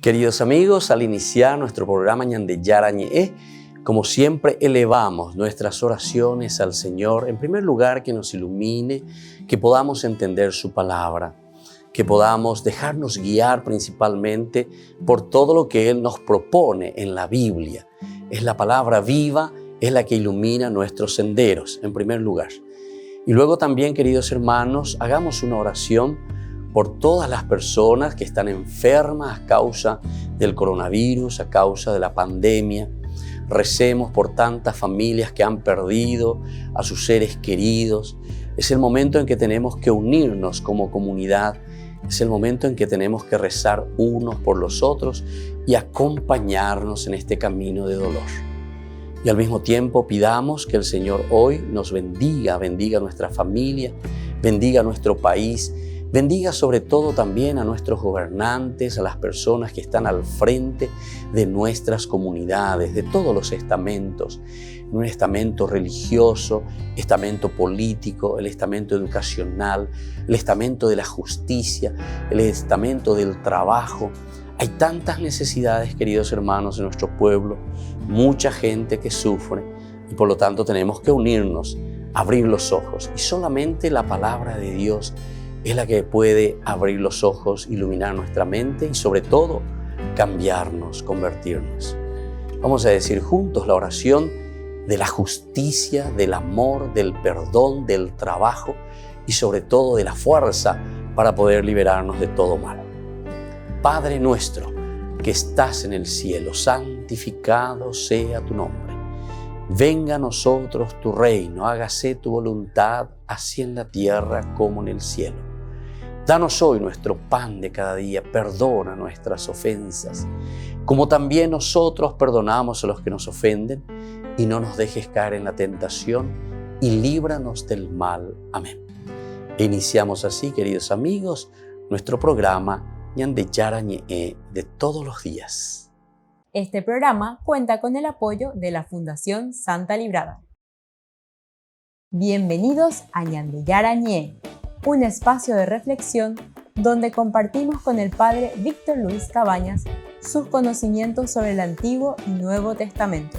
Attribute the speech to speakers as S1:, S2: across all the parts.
S1: Queridos amigos, al iniciar nuestro programa Ñande Yarañe, como siempre elevamos nuestras oraciones al Señor. En primer lugar, que nos ilumine, que podamos entender su palabra, que podamos dejarnos guiar principalmente por todo lo que Él nos propone en la Biblia. Es la palabra viva, es la que ilumina nuestros senderos, en primer lugar. Y luego también, queridos hermanos, hagamos una oración por todas las personas que están enfermas a causa del coronavirus, a causa de la pandemia. Recemos por tantas familias que han perdido a sus seres queridos. Es el momento en que tenemos que unirnos como comunidad. Es el momento en que tenemos que rezar unos por los otros y acompañarnos en este camino de dolor. Y al mismo tiempo pidamos que el Señor hoy nos bendiga nuestra familia, bendiga nuestro país, bendiga sobre todo también a nuestros gobernantes, a las personas que están al frente de nuestras comunidades, de todos los estamentos, un estamento religioso, estamento político, el estamento educacional, el estamento de la justicia, el estamento del trabajo. Hay tantas necesidades, queridos hermanos, en nuestro pueblo, mucha gente que sufre y por lo tanto tenemos que unirnos, abrir los ojos y solamente la palabra de Dios es la que puede abrir los ojos, iluminar nuestra mente y sobre todo cambiarnos, convertirnos. Vamos a decir juntos la oración de la justicia, del amor, del perdón, del trabajo y sobre todo de la fuerza para poder liberarnos de todo mal. Padre nuestro que estás en el cielo, santificado sea tu nombre. Venga a nosotros tu reino, hágase tu voluntad, así en la tierra como en el cielo. Danos hoy nuestro pan de cada día, perdona nuestras ofensas, como también nosotros perdonamos a los que nos ofenden, y no nos dejes caer en la tentación, y líbranos del mal. Amén. E iniciamos así, queridos amigos, nuestro programa Ñande Yarañe de todos los días.
S2: Este programa cuenta con el apoyo de la Fundación Santa Librada. Bienvenidos a Ñande Yarañe, un espacio de reflexión donde compartimos con el Padre Víctor Luis Cabañas sus conocimientos sobre el Antiguo y Nuevo Testamento.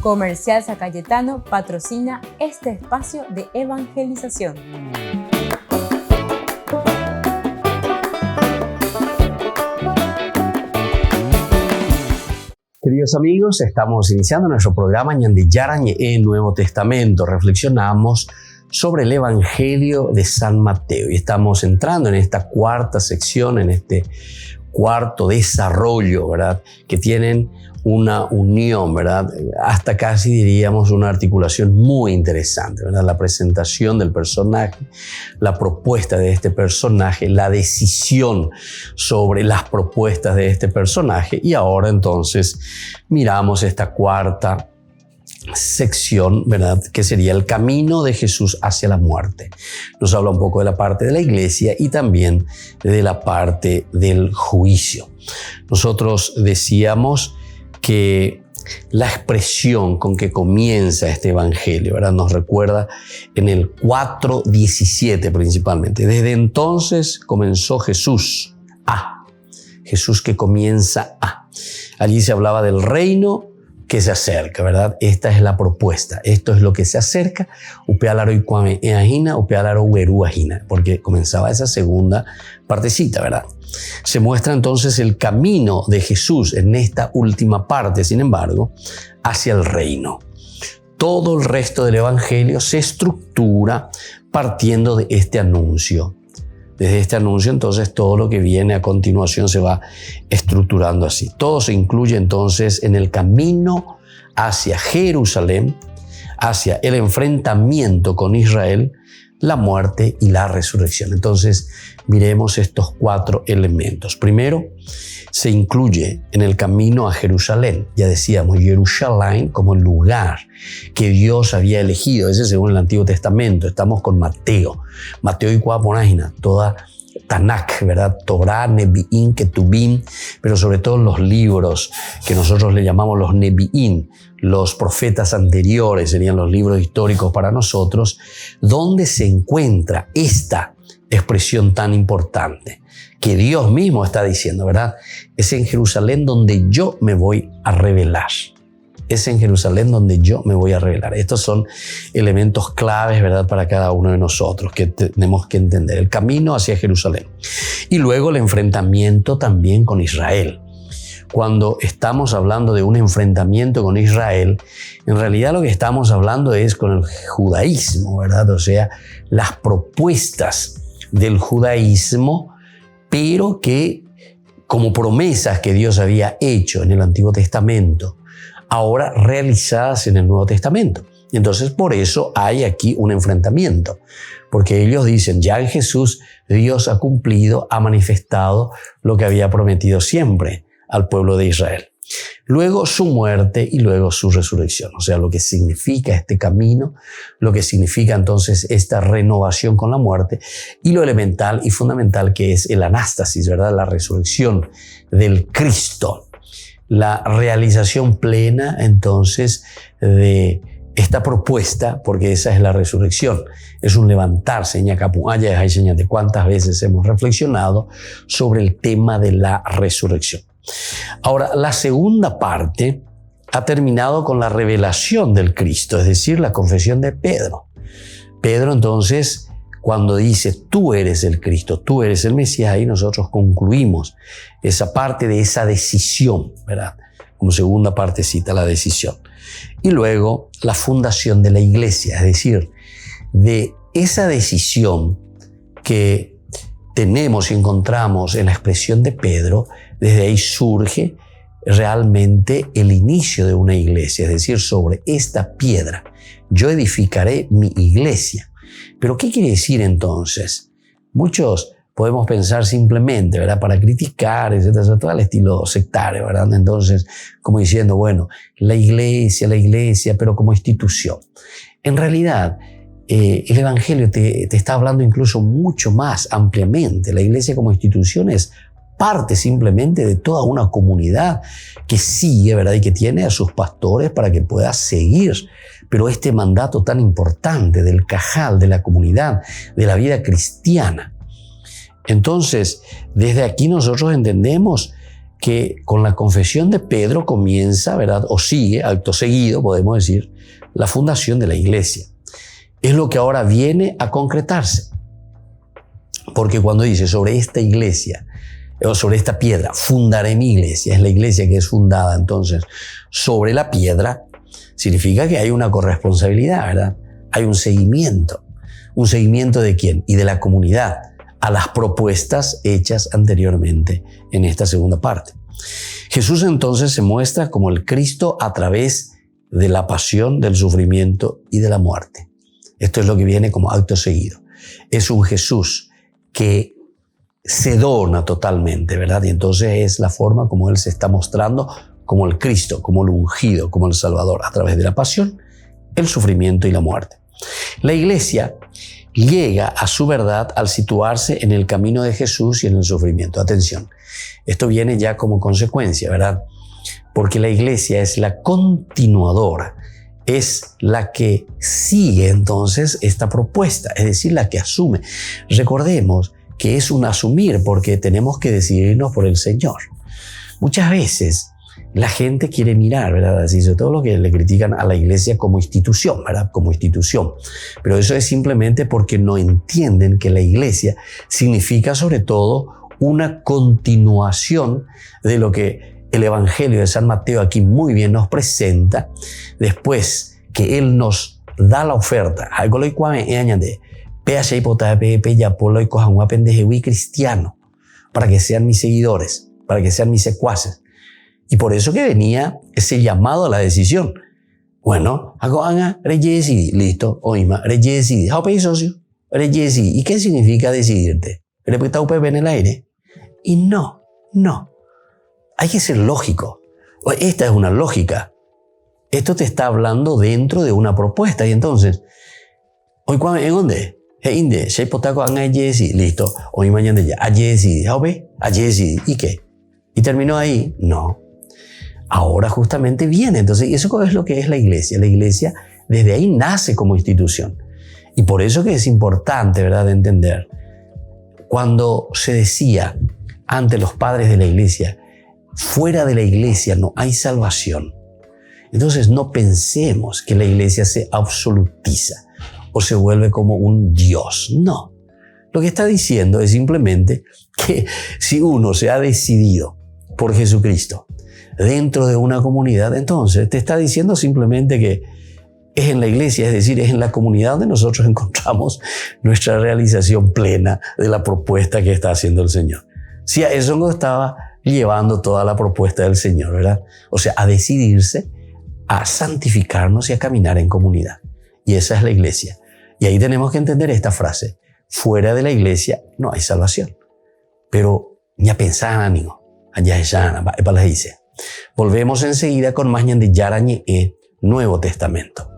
S2: Comercial San Cayetano patrocina este espacio de evangelización.
S1: Queridos amigos, estamos iniciando nuestro programa Ñande Yarañe Nuevo Testamento. Reflexionamos sobre el Evangelio de San Mateo y estamos entrando en esta cuarta sección, en este cuarto desarrollo, ¿verdad? Que tienen una unión, ¿verdad? Hasta casi diríamos una articulación muy interesante, ¿verdad? La presentación del personaje, la propuesta de este personaje, la decisión sobre las propuestas de este personaje y ahora entonces miramos esta cuarta sección, ¿verdad? Que sería el camino de Jesús hacia la muerte. Nos habla un poco de la parte de la iglesia y también de la parte del juicio. Nosotros decíamos que la expresión con que comienza este evangelio, ¿verdad? Nos recuerda en el 4:17 principalmente. Desde entonces comenzó Jesús que comienza a. Allí se hablaba del reino que se acerca, ¿verdad? Esta es la propuesta. Esto es lo que se acerca. Upealaro y cuame eajina, upealaro ueruajina, porque comenzaba esa segunda partecita, ¿verdad? Se muestra entonces el camino de Jesús en esta última parte, sin embargo, hacia el reino. Todo el resto del evangelio se estructura partiendo de este anuncio. Desde este anuncio, entonces, todo lo que viene a continuación se va estructurando así. Todo se incluye, entonces, en el camino hacia Jerusalén, hacia el enfrentamiento con Israel, la muerte y la resurrección. Entonces, miremos estos cuatro elementos. Primero, se incluye en el camino a Jerusalén. Ya decíamos, Jerusalén como el lugar que Dios había elegido. Ese según el Antiguo Testamento. Estamos con Mateo. Mateo y Cuaponágina, toda Tanakh, ¿verdad? Torah, Nevi'im, Ketubim, pero sobre todo los libros que nosotros le llamamos los Nevi'im, los profetas anteriores, serían los libros históricos para nosotros, donde se encuentra esta expresión tan importante que Dios mismo está diciendo, ¿verdad? Es en Jerusalén donde yo me voy a revelar. Es en Jerusalén donde yo me voy a revelar. Estos son elementos claves, ¿verdad?, para cada uno de nosotros que tenemos que entender. El camino hacia Jerusalén. Y luego el enfrentamiento también con Israel. Cuando estamos hablando de un enfrentamiento con Israel, en realidad lo que estamos hablando es con el judaísmo, ¿verdad? O sea, las propuestas del judaísmo, pero que como promesas que Dios había hecho en el Antiguo Testamento, ahora realizadas en el Nuevo Testamento. Entonces, por eso hay aquí un enfrentamiento, porque ellos dicen, ya en Jesús Dios ha cumplido, ha manifestado lo que había prometido siempre al pueblo de Israel. Luego su muerte y luego su resurrección, o sea, lo que significa este camino, lo que significa entonces esta renovación con la muerte y lo elemental y fundamental que es el anástasis, ¿verdad? La resurrección del Cristo, la realización plena entonces de esta propuesta, porque esa es la resurrección, es un levantarse. De cuántas veces hemos reflexionado sobre el tema de la resurrección. Ahora, la segunda parte ha terminado con la revelación del Cristo, es decir, la confesión de Pedro. Pedro entonces, cuando dice, tú eres el Cristo, tú eres el Mesías, ahí nosotros concluimos esa parte de esa decisión, ¿verdad? Como segunda partecita, la decisión. Y luego la fundación de la iglesia, es decir, de esa decisión que tenemos y encontramos en la expresión de Pedro, desde ahí surge realmente el inicio de una iglesia, es decir, sobre esta piedra yo edificaré mi iglesia. ¿Pero qué quiere decir entonces? Muchos podemos pensar simplemente, ¿verdad?, para criticar, etcétera, todo el estilo sectario, ¿verdad? Entonces, como diciendo, bueno, la iglesia, pero como institución. En realidad, el Evangelio te está hablando incluso mucho más ampliamente. La iglesia como institución es parte simplemente de toda una comunidad que sigue, ¿verdad?, y que tiene a sus pastores para que pueda seguir. Pero este mandato tan importante del cajal, de la comunidad, de la vida cristiana. Entonces, desde aquí nosotros entendemos que con la confesión de Pedro comienza, ¿verdad?, o sigue, acto seguido, podemos decir, la fundación de la iglesia. Es lo que ahora viene a concretarse. Porque cuando dice sobre esta iglesia, o sobre esta piedra, fundaré mi iglesia, es la iglesia que es fundada entonces sobre la piedra, significa que hay una corresponsabilidad, ¿verdad? Hay un seguimiento. ¿Un seguimiento de quién? Y de la comunidad, a las propuestas hechas anteriormente en esta segunda parte. Jesús entonces se muestra como el Cristo a través de la pasión, del sufrimiento y de la muerte. Esto es lo que viene como acto seguido. Es un Jesús que se dona totalmente, ¿verdad? Y entonces es la forma como Él se está mostrando como el Cristo, como el ungido, como el Salvador, a través de la pasión, el sufrimiento y la muerte. La iglesia llega a su verdad al situarse en el camino de Jesús y en el sufrimiento. Atención, esto viene ya como consecuencia, ¿verdad? Porque la iglesia es la continuadora, es la que sigue entonces esta propuesta, es decir, la que asume. Recordemos que es un asumir porque tenemos que decidirnos por el Señor. Muchas veces la gente quiere mirar, ¿verdad? Así, sobre todo lo que le critican a la iglesia como institución, ¿verdad? Como institución. Pero eso es simplemente porque no entienden que la iglesia significa sobre todo una continuación de lo que el Evangelio de San Mateo aquí muy bien nos presenta, después que Él nos da la oferta. Cristiano, para que sean mis seguidores, para que sean mis secuaces. Y por eso que venía ese llamado a la decisión. Bueno, listo, oima, socio, ¿y qué significa decidirte? ¿En el aire? Y no. Hay que ser lógico. Esta es una lógica. Esto te está hablando dentro de una propuesta. Y entonces, ¿en dónde? Inde, si potaco a Jesse, listo. Hoy mañana ya, a Jesse, a Jesse, ¿y qué? ¿Y terminó ahí? No. Ahora justamente viene. Entonces, eso es lo que es la iglesia. La iglesia desde ahí nace como institución. Y por eso que es importante, ¿verdad?, de entender. Cuando se decía ante los padres de la iglesia, fuera de la iglesia no hay salvación. Entonces no pensemos que la iglesia se absolutiza o se vuelve como un Dios. No. Lo que está diciendo es simplemente que si uno se ha decidido por Jesucristo dentro de una comunidad, entonces te está diciendo simplemente que es en la iglesia, es decir, es en la comunidad donde nosotros encontramos nuestra realización plena de la propuesta que está haciendo el Señor. Si a eso nos estaba llevando toda la propuesta del Señor, ¿verdad? O sea, a decidirse a santificarnos y a caminar en comunidad. Y esa es la iglesia. Y ahí tenemos que entender esta frase. Fuera de la iglesia no hay salvación. Pero ya pensaban, amigo. Allá ya para dice. Volvemos enseguida con más de Yarañe Nuevo Testamento.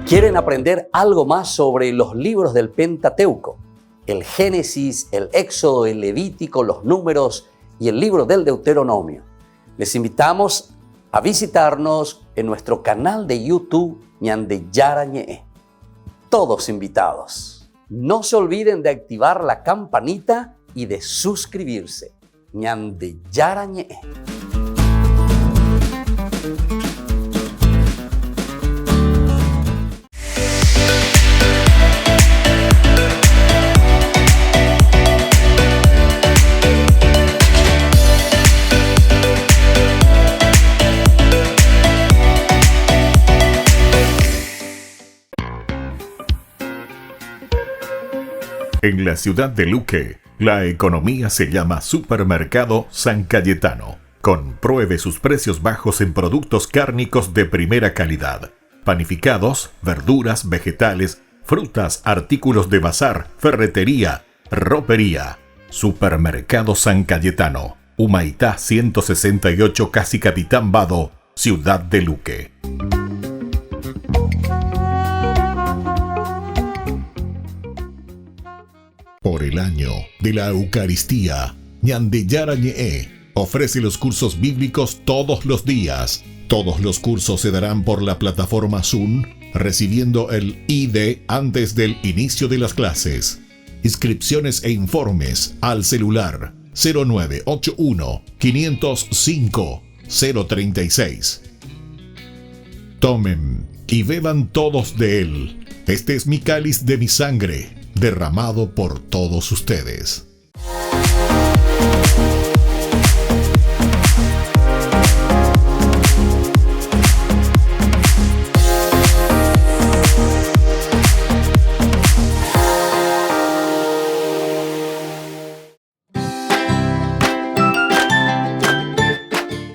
S1: ¿Quieren aprender algo más sobre los libros del Pentateuco? El Génesis, el Éxodo, el Levítico, los Números y el libro del Deuteronomio. Les invitamos a visitarnos en nuestro canal de YouTube Ñande Yarañe. Todos invitados. No se olviden de activar la campanita y de suscribirse. Ñande Yarañe.
S3: En la ciudad de Luque, la economía se llama Supermercado San Cayetano. Compruebe sus precios bajos en productos cárnicos de primera calidad. Panificados, verduras, vegetales, frutas, artículos de bazar, ferretería, ropería. Supermercado San Cayetano, Humaitá 168, Casi Capitán Vado, ciudad de Luque. Por el año de la Eucaristía, Ñande Yarañe ofrece los cursos bíblicos todos los días. Todos los cursos se darán por la plataforma Zoom, recibiendo el ID antes del inicio de las clases. Inscripciones e informes al celular 0981 505 036. Tomen y beban todos de él. Este es mi cáliz de mi sangre, derramado por todos ustedes.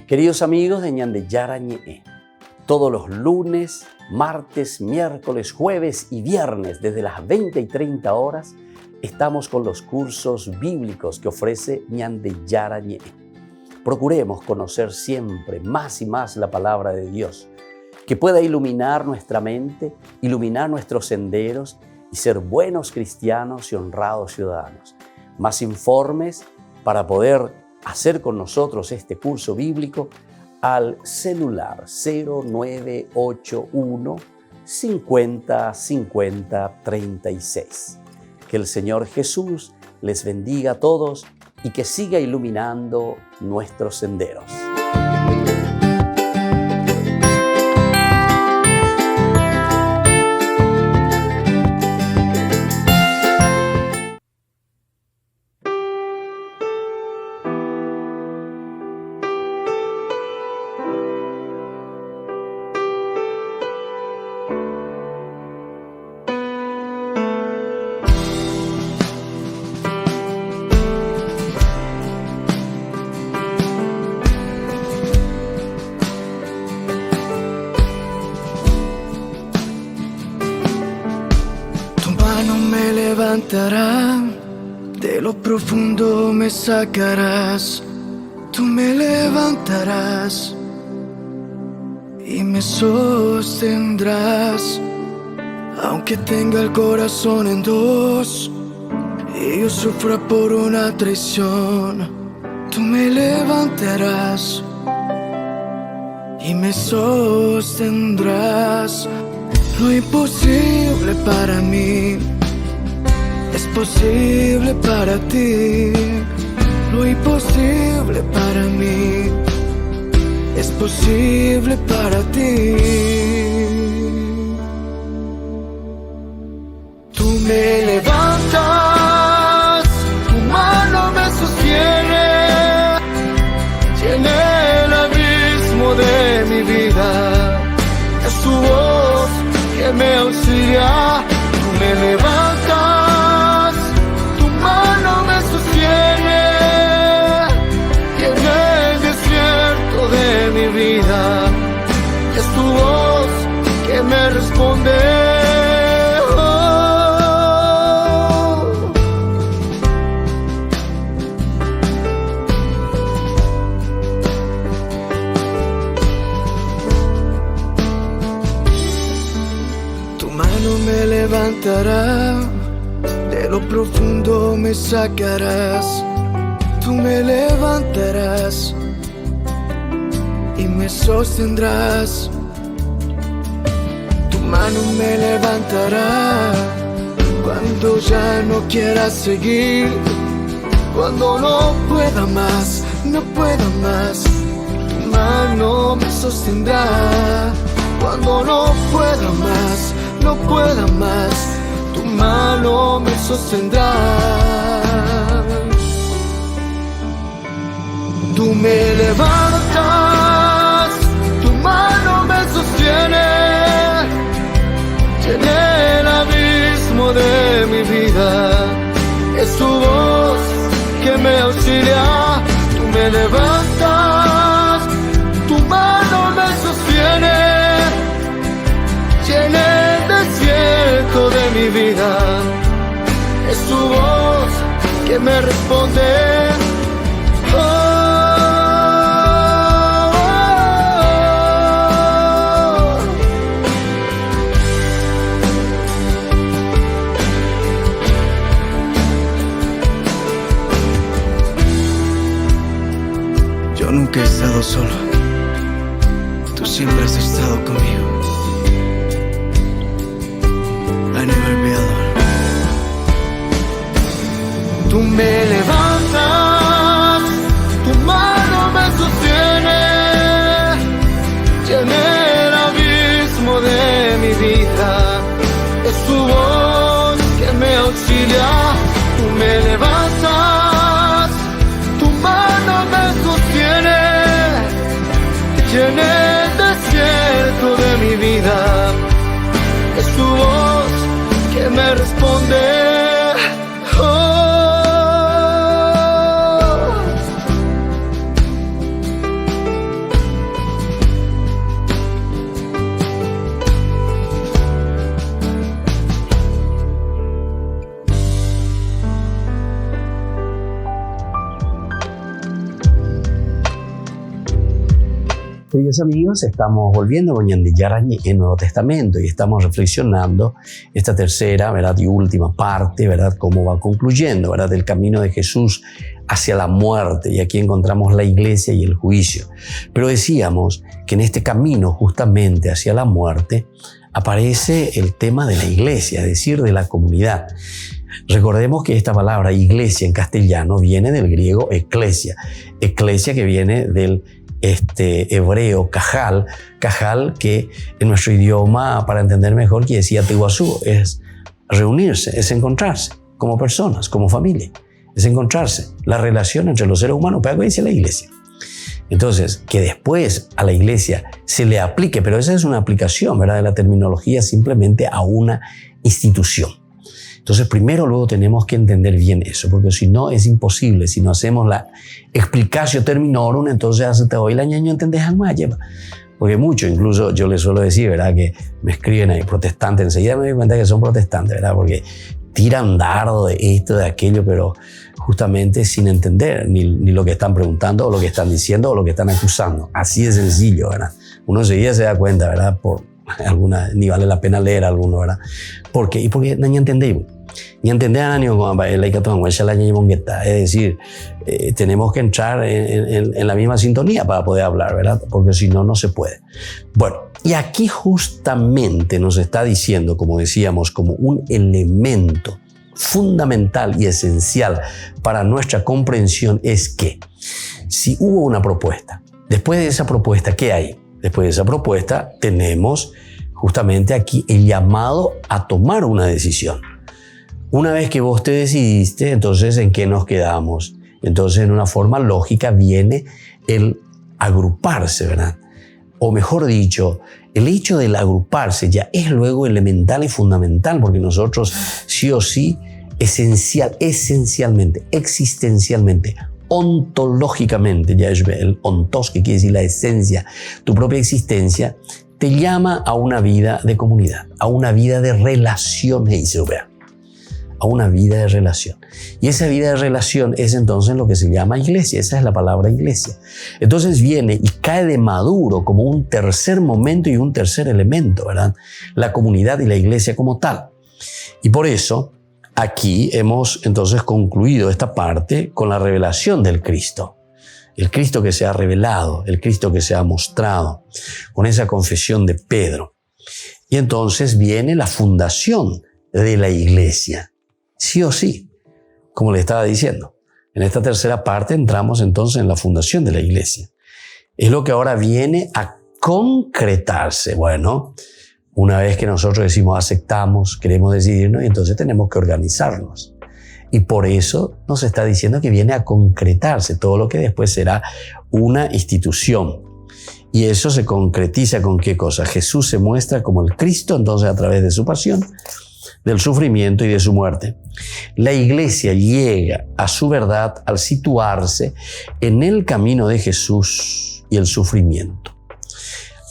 S1: Queridos amigos de Ñande Yarañe, todos los lunes, martes, miércoles, jueves y viernes desde las 20 y 30 horas estamos con los cursos bíblicos que ofrece Ñande Yarañe. Procuremos conocer siempre más y más la palabra de Dios, que pueda iluminar nuestra mente, iluminar nuestros senderos y ser buenos cristianos y honrados ciudadanos. Más informes para poder hacer con nosotros este curso bíblico al celular 0981 50 50 36. Que el Señor Jesús les bendiga a todos y que siga iluminando nuestros senderos.
S4: profundo me sacarás, tú me levantarás y me sostendrás. Aunque tenga el corazón en dos y yo sufra por una traición, tú me levantarás y me sostendrás. Lo imposible para mí es posible para ti. Lo imposible para mí es posible para ti. Tú me levantas, tu mano me sostiene, llena el abismo de mi vida. Es tu voz que me auxilia. Tú me levantas, tu mano me sostiene, llena el desierto de mi vida. Es tu voz que me responde. Me levantará, de lo profundo me sacarás. Tú me levantarás y me sostendrás. Tu mano me levantará cuando ya no quiera seguir, cuando no pueda más, no pueda más. Tu mano me sostendrá cuando no pueda más, no pueda más, tu mano me sostendrá. Tú me levantas, tu mano me sostiene, llena el abismo de mi vida. Es tu voz que me auxilia. Tú me levantas, tu mano me sostiene, llena el desierto de mi vida. Es tu voz que me responde. Oh, oh, oh. Yo nunca he estado solo, tú siempre has estado conmigo. I never be alone. Tú me levantas, tu mano me sostiene, llena el abismo de mi vida. Es tu voz que me auxilia. Tú me levantas, tu mano me sostiene, llena el desierto de mi vida. Es tu voz que me responde. Oh.
S1: Queridos amigos, estamos volviendo con Ñande Yarañe en el Nuevo Testamento y estamos reflexionando esta tercera, ¿verdad?, y última parte, ¿verdad?, cómo va concluyendo, ¿verdad?, el camino de Jesús hacia la muerte, y aquí encontramos la iglesia y el juicio. Pero decíamos que en este camino justamente hacia la muerte aparece el tema de la iglesia, es decir, de la comunidad. Recordemos que esta palabra iglesia en castellano viene del griego eclesia, eclesia que viene del hebreo cajal que en nuestro idioma, para entender mejor, quiere decir atiguazú, es reunirse, es encontrarse como personas, como familia, es encontrarse, la relación entre los seres humanos, pero dice la iglesia. Entonces, que después a la iglesia se le aplique, pero esa es una aplicación, ¿verdad?, de la terminología simplemente a una institución. Entonces, primero luego tenemos que entender bien eso, porque si no es imposible, si no hacemos la explicatio terminorum, entonces hasta hoy la ñaño entendés más, porque mucho, incluso yo les suelo decir, ¿verdad?, que me escriben ahí protestantes, enseguida me doy cuenta que son protestantes, ¿verdad?, porque tiran dardo de esto, de aquello, pero justamente sin entender ni lo que están preguntando o lo que están diciendo o lo que están acusando. Así de sencillo, ¿verdad? Uno enseguida se da cuenta, ¿verdad? Ni vale la pena leer alguno, ¿verdad? ¿Por qué? Y porque no entendemos. Ni entender a nadie como es decir, tenemos que entrar en la misma sintonía para poder hablar, ¿verdad? Porque si no, no se puede. Bueno, y aquí justamente nos está diciendo, como decíamos, como un elemento fundamental y esencial para nuestra comprensión es que si hubo una propuesta, después de esa propuesta, ¿qué hay? Después de esa propuesta tenemos justamente aquí el llamado a tomar una decisión. Una vez que vos te decidiste, entonces ¿en qué nos quedamos? Entonces en una forma lógica viene el agruparse, ¿verdad? O mejor dicho, el hecho del agruparse ya es luego elemental y fundamental, porque nosotros sí o sí, esencialmente, existencialmente, ontológicamente, ya es el ontos, que quiere decir la esencia, tu propia existencia, te llama a una vida de comunidad, a una vida de relaciones, a una vida de relación. Y esa vida de relación es entonces lo que se llama iglesia. Esa es la palabra iglesia. Entonces viene y cae de maduro como un tercer momento y un tercer elemento, ¿verdad? La comunidad y la iglesia como tal. Y por eso aquí hemos entonces concluido esta parte con la revelación del Cristo. El Cristo que se ha revelado, el Cristo que se ha mostrado, con esa confesión de Pedro. Y entonces viene la fundación de la iglesia. Sí o sí, como le estaba diciendo. En esta tercera parte entramos entonces en la fundación de la iglesia. Es lo que ahora viene a concretarse. Bueno, una vez que nosotros decimos aceptamos, queremos decidirnos, y entonces tenemos que organizarnos. Y por eso nos está diciendo que viene a concretarse todo lo que después será una institución. Y eso se concretiza con ¿qué cosa? Jesús se muestra como el Cristo, entonces a través de su pasión, del sufrimiento y de su muerte. La iglesia llega a su verdad al situarse en el camino de Jesús y el sufrimiento.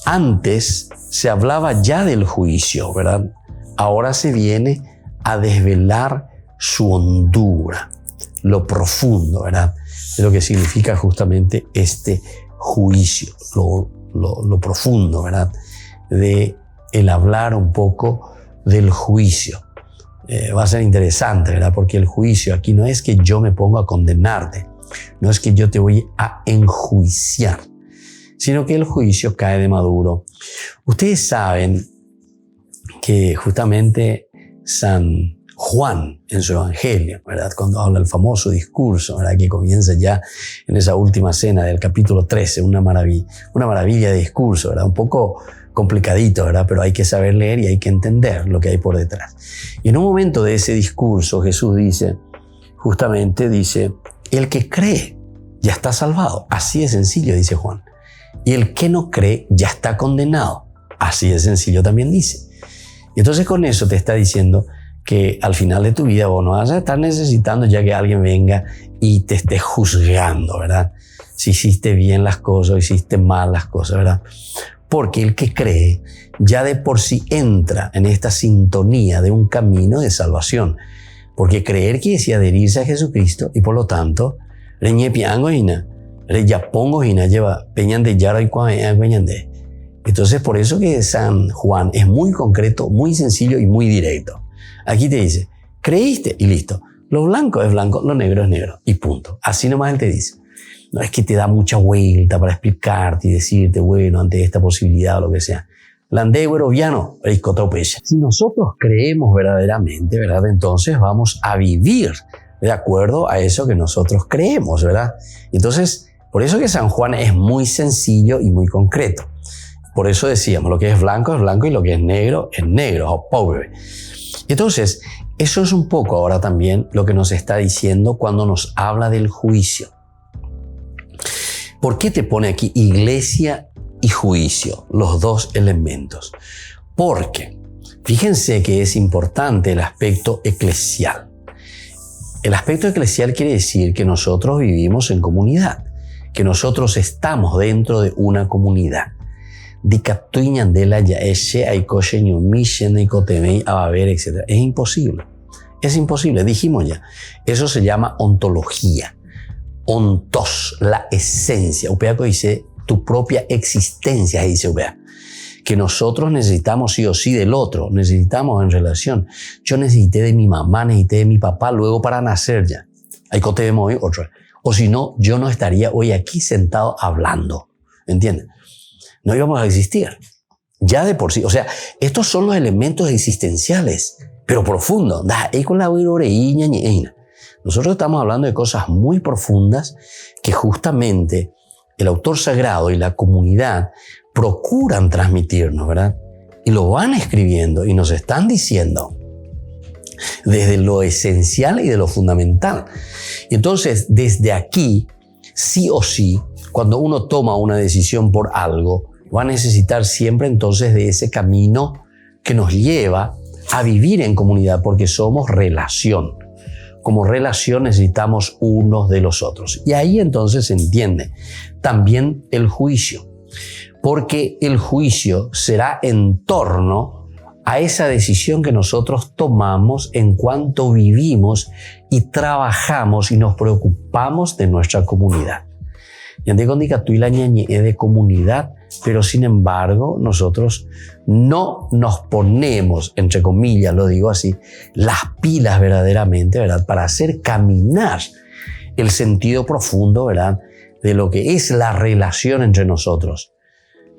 S1: Antes se hablaba ya del juicio, ¿verdad? Ahora se viene a desvelar su hondura, lo profundo, ¿verdad? De lo que significa justamente este juicio, lo profundo, ¿verdad? De el hablar un poco del juicio. Va a ser interesante, ¿verdad? Porque el juicio aquí no es que yo me pongo a condenarte, no es que yo te voy a enjuiciar, sino que el juicio cae de maduro. Ustedes saben que justamente San Juan en su evangelio, ¿verdad? Cuando habla el famoso discurso, ¿verdad? Que comienza ya en esa última cena del capítulo 13, una maravilla de discurso, ¿verdad? Un poco complicadito, ¿verdad? Pero hay que saber leer y hay que entender lo que hay por detrás. Y en un momento de ese discurso Jesús dice, el que cree ya está salvado. Así de sencillo, dice Juan. Y el que no cree ya está condenado. Así de sencillo también dice. Y entonces con eso te está diciendo que al final de tu vida vos no vas a estar necesitando ya que alguien venga y te esté juzgando, ¿verdad? Si hiciste bien las cosas o hiciste mal las cosas, ¿verdad? Porque el que cree ya de por sí entra en esta sintonía de un camino de salvación. Porque creer quiere decir adherirse a Jesucristo y por lo tanto, entonces por eso que San Juan es muy concreto, muy sencillo y muy directo. Aquí te dice, creíste y listo. Lo blanco es blanco, lo negro es negro y punto. Así nomás él te dice. No es que te da mucha vuelta para explicarte y decirte, bueno, ante esta posibilidad o lo que sea. Si nosotros creemos verdaderamente, ¿verdad? Entonces vamos a vivir de acuerdo a eso que nosotros creemos, ¿verdad? Entonces, por eso que San Juan es muy sencillo y muy concreto. Por eso decíamos, lo que es blanco y lo que es negro, o pobre. Entonces, eso es un poco ahora también lo que nos está diciendo cuando nos habla del juicio. ¿Por qué te pone aquí iglesia y juicio, los dos elementos? Porque fíjense que es importante el aspecto eclesial. El aspecto eclesial quiere decir que nosotros vivimos en comunidad, que nosotros estamos dentro de una comunidad. Es imposible. Es imposible, dijimos ya. Eso se llama ontología. Ontos, la esencia. Upeaco dice tu propia existencia, dice Upea. Que nosotros necesitamos sí o sí del otro, necesitamos en relación. Yo necesité de mi mamá, necesité de mi papá luego para nacer ya. Ahí debemos hoy otro. O si no, yo no estaría hoy aquí sentado hablando. ¿Entienden? No íbamos a existir. Ya de por sí. O sea, estos son los elementos existenciales, pero profundos. Nosotros estamos hablando de cosas muy profundas que justamente el autor sagrado y la comunidad procuran transmitirnos, ¿verdad? Y lo van escribiendo y nos están diciendo desde lo esencial y de lo fundamental. Y entonces, desde aquí, sí o sí, cuando uno toma una decisión por algo, va a necesitar siempre entonces de ese camino que nos lleva a vivir en comunidad, porque somos relación. Como relación necesitamos unos de los otros. Y ahí entonces se entiende también el juicio, porque el juicio será en torno a esa decisión que nosotros tomamos en cuanto vivimos y trabajamos y nos preocupamos de nuestra comunidad. Yandé con dicatuila ñañe de comunidad, pero sin embargo nosotros no nos ponemos, entre comillas, lo digo así, las pilas verdaderamente, ¿verdad? Para hacer caminar el sentido profundo, ¿verdad? De lo que es la relación entre nosotros.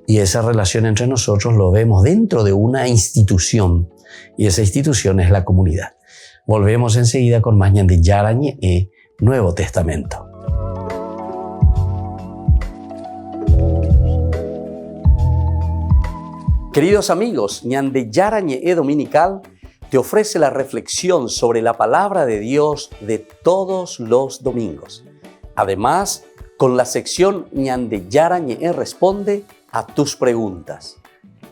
S1: Y esa relación entre nosotros lo vemos dentro de una institución. Y esa institución es la comunidad. Volvemos enseguida con más Ñande Yarañe e Nuevo Testamento. Queridos amigos, Ñande Yarañe e Dominical te ofrece la reflexión sobre la palabra de Dios de todos los domingos. Además, con la sección Ñande Yarañe e Responde a tus preguntas.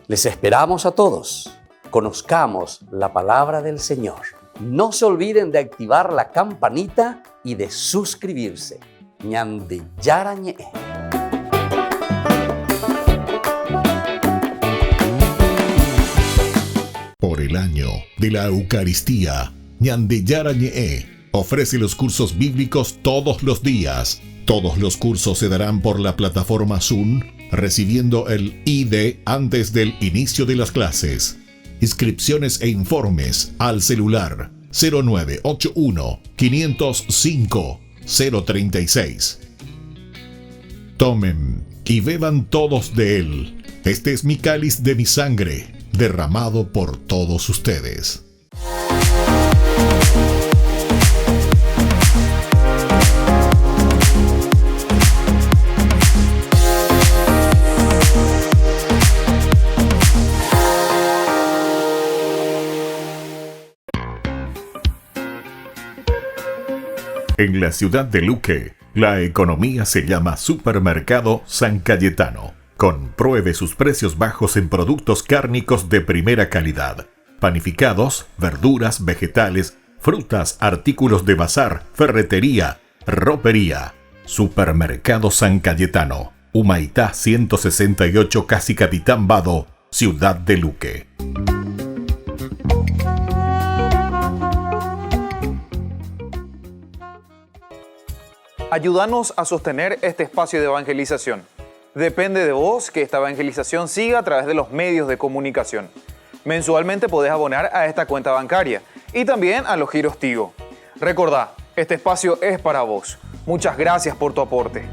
S1: Les esperamos a todos. Conozcamos la palabra del Señor. No se olviden de activar la campanita y de suscribirse. Ñande Yarañe.
S3: Por el año de la Eucaristía, Ñande Yarañe ofrece los cursos bíblicos todos los días. Todos los cursos se darán por la plataforma Zoom, recibiendo el ID antes del inicio de las clases. Inscripciones e informes al celular 0981 505 036. Tomen y beban todos de él. Este es mi cáliz de mi sangre, derramado por todos ustedes. En la ciudad de Luque, la economía se llama Supermercado San Cayetano. Compruebe sus precios bajos en productos cárnicos de primera calidad. Panificados, verduras, vegetales, frutas, artículos de bazar, ferretería, ropería. Supermercado San Cayetano. Humaitá 168, Casi Capitán Vado, ciudad de Luque.
S5: Ayúdanos a sostener este espacio de evangelización. Depende de vos que esta evangelización siga a través de los medios de comunicación. Mensualmente podés abonar a esta cuenta bancaria y también a los giros Tigo. Recordá, este espacio es para vos. Muchas gracias por tu aporte.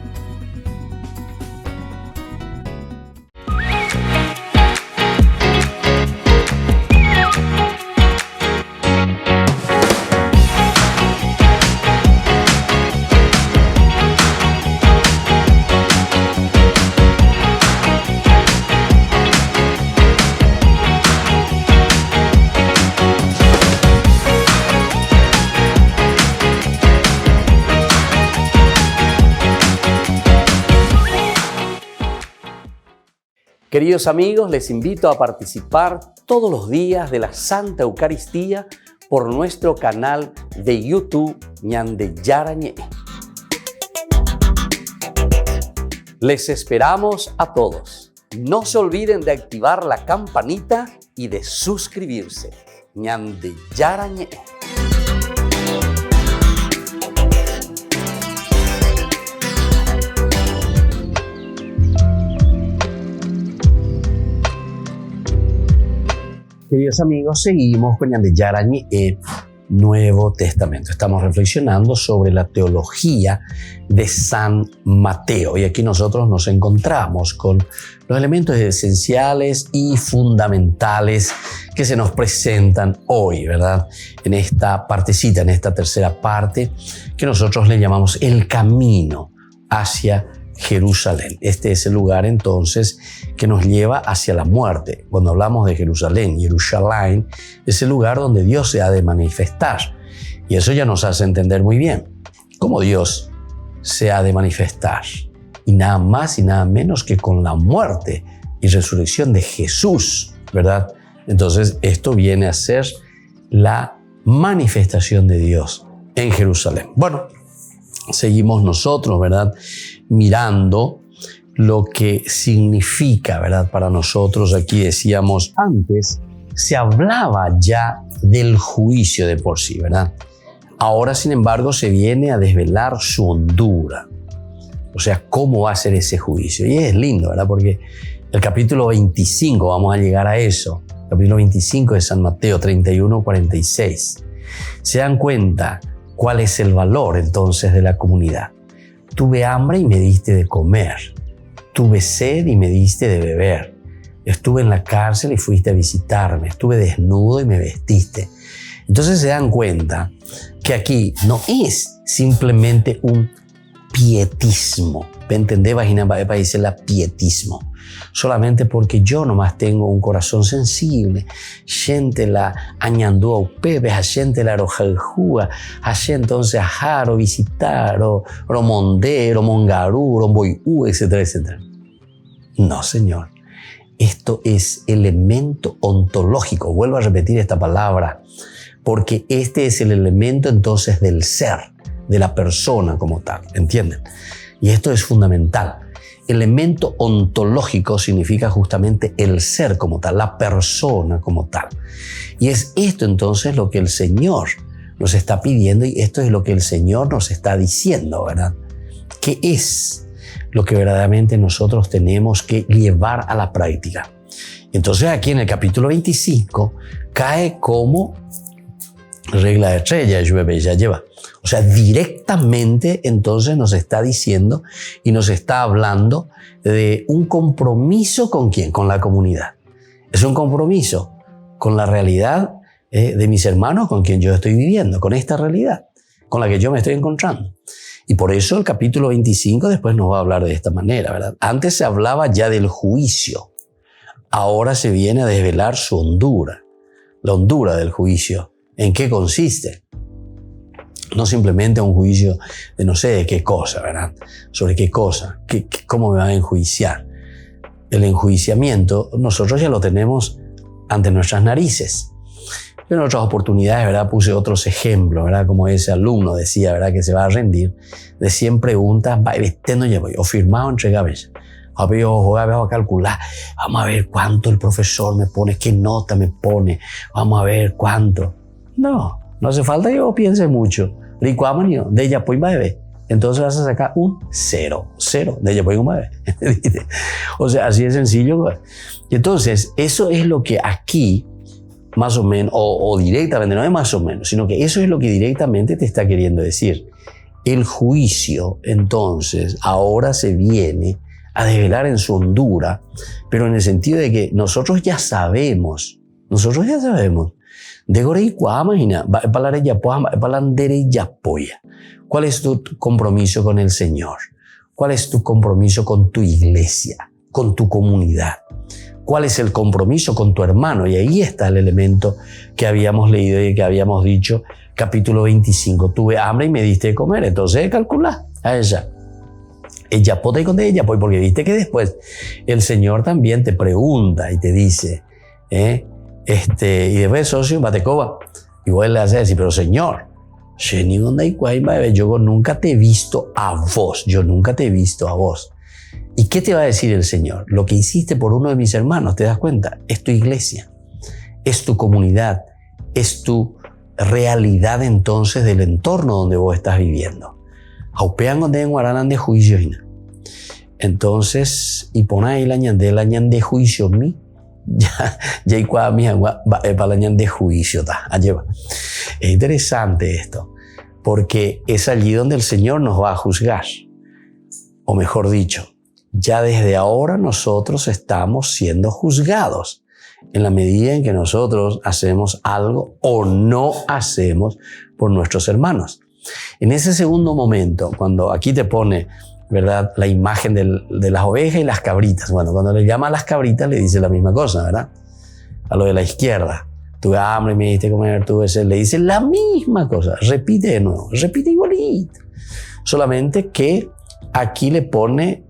S1: Queridos amigos, les invito a participar todos los días de la Santa Eucaristía por nuestro canal de YouTube Ñande Yarañe. Les esperamos a todos. No se olviden de activar la campanita y de suscribirse. Ñande Yarañe. Queridos amigos, seguimos con Ñande Yarañe Nuevo Testamento. Estamos reflexionando sobre la teología de San Mateo y aquí nosotros nos encontramos con los elementos esenciales y fundamentales que se nos presentan hoy, ¿verdad? En esta partecita, en esta tercera parte que nosotros le llamamos el camino hacia Jerusalén. Este es el lugar entonces que nos lleva hacia la muerte. Cuando hablamos de Jerusalén, Jerusalén es el lugar donde Dios se ha de manifestar. Y eso ya nos hace entender muy bien cómo Dios se ha de manifestar. Y nada más y nada menos que con la muerte y resurrección de Jesús, ¿verdad? Entonces esto viene a ser la manifestación de Dios en Jerusalén. Bueno, seguimos nosotros, ¿verdad? Mirando lo que significa, ¿verdad? Para nosotros, aquí decíamos, antes se hablaba ya del juicio de por sí, ¿verdad? Ahora, sin embargo, se viene a desvelar su hondura. O sea, ¿cómo va a ser ese juicio? Y es lindo, ¿verdad? Porque el capítulo 25, vamos a llegar a eso, el capítulo 25 de San Mateo 31-46. Se dan cuenta cuál es el valor entonces de la comunidad. Tuve hambre y me diste de comer. Tuve sed y me diste de beber. Estuve en la cárcel y fuiste a visitarme. Estuve desnudo y me vestiste. Entonces se dan cuenta que aquí no es simplemente un pietismo. ¿Entendés? Vagina para decir la pietismo. Solamente porque yo nomás tengo un corazón sensible. Gente la añandó a upebes, a gente la rojaljúa, a gente entonces a jaro, visitar, o mondero, mongarú, romboyú, etcétera, etcétera. No, Señor. Esto es elemento ontológico. Vuelvo a repetir esta palabra, porque este es el elemento entonces del ser, de la persona como tal. ¿Entienden? Y esto es fundamental. Elemento ontológico significa justamente el ser como tal, la persona como tal. Y es esto entonces lo que el Señor nos está pidiendo y esto es lo que el Señor nos está diciendo, ¿verdad? ¿Qué es lo que verdaderamente nosotros tenemos que llevar a la práctica? Entonces aquí en el capítulo 25 cae como regla de estrella, llueve ya lleva. O sea, directamente entonces nos está diciendo y nos está hablando de un compromiso ¿con quién? Con la comunidad. Es un compromiso con la realidad de mis hermanos con quien yo estoy viviendo, con esta realidad con la que yo me estoy encontrando. Y por eso el capítulo 25 después nos va a hablar de esta manera, ¿verdad? Antes se hablaba ya del juicio. Ahora se viene a desvelar su hondura, la hondura del juicio. ¿En qué consiste? No simplemente un juicio de no sé de qué cosa, ¿verdad? ¿Sobre qué cosa? ¿Cómo me van a enjuiciar? El enjuiciamiento nosotros ya lo tenemos ante nuestras narices. En otras oportunidades, ¿verdad? Puse otros ejemplos, ¿verdad? Como ese alumno decía, ¿verdad? Que se va a rendir de 100 preguntas, o firmado entre cabezas. Vamos a calcular, vamos a ver cuánto el profesor me pone, qué nota me pone, vamos a ver cuánto. No hace falta que vos pienses mucho. De ella pues bebé. Entonces vas a sacar un 0. De ella pues un bebé. O sea, así de sencillo. Y entonces, eso es lo que aquí, más o menos, o directamente, no es más o menos, sino que eso es lo que directamente te está queriendo decir. El juicio, entonces, ahora se viene a desvelar en su hondura, pero en el sentido de que nosotros ya sabemos, de Goreikua, imagina, ¿cuál es tu compromiso con el Señor? ¿Cuál es tu compromiso con tu iglesia, con tu comunidad? ¿Cuál es el compromiso con tu hermano? Y ahí está el elemento que habíamos leído y que habíamos dicho, capítulo 25. Tuve hambre y me diste de comer. Entonces, calcula a ella. Ella puede con ella, pues, porque viste que después el Señor también te pregunta y te dice, y después, socio, batecoba. Y vos le haces decir, pero Señor, yo nunca te he visto a vos. ¿Y qué te va a decir el Señor? Lo que hiciste por uno de mis hermanos, ¿te das cuenta? Es tu iglesia, es tu comunidad, es tu realidad entonces del entorno donde vos estás viviendo. Aupean donde en Guaranan de juicio. Entonces, y pon ahí la ñande juicio mi, ya y para de juicio. Es interesante esto, porque es allí donde el Señor nos va a juzgar. O mejor dicho, ya desde ahora nosotros estamos siendo juzgados en la medida en que nosotros hacemos algo o no hacemos por nuestros hermanos. En ese segundo momento, cuando aquí te pone, ¿verdad?, la imagen de las ovejas y las cabritas. Bueno, cuando le llama a las cabritas le dice la misma cosa, ¿verdad? A lo de la izquierda. Tuve hambre, me diste comer, le dice la misma cosa. Repite de nuevo, repite igualito. Solamente que aquí le pone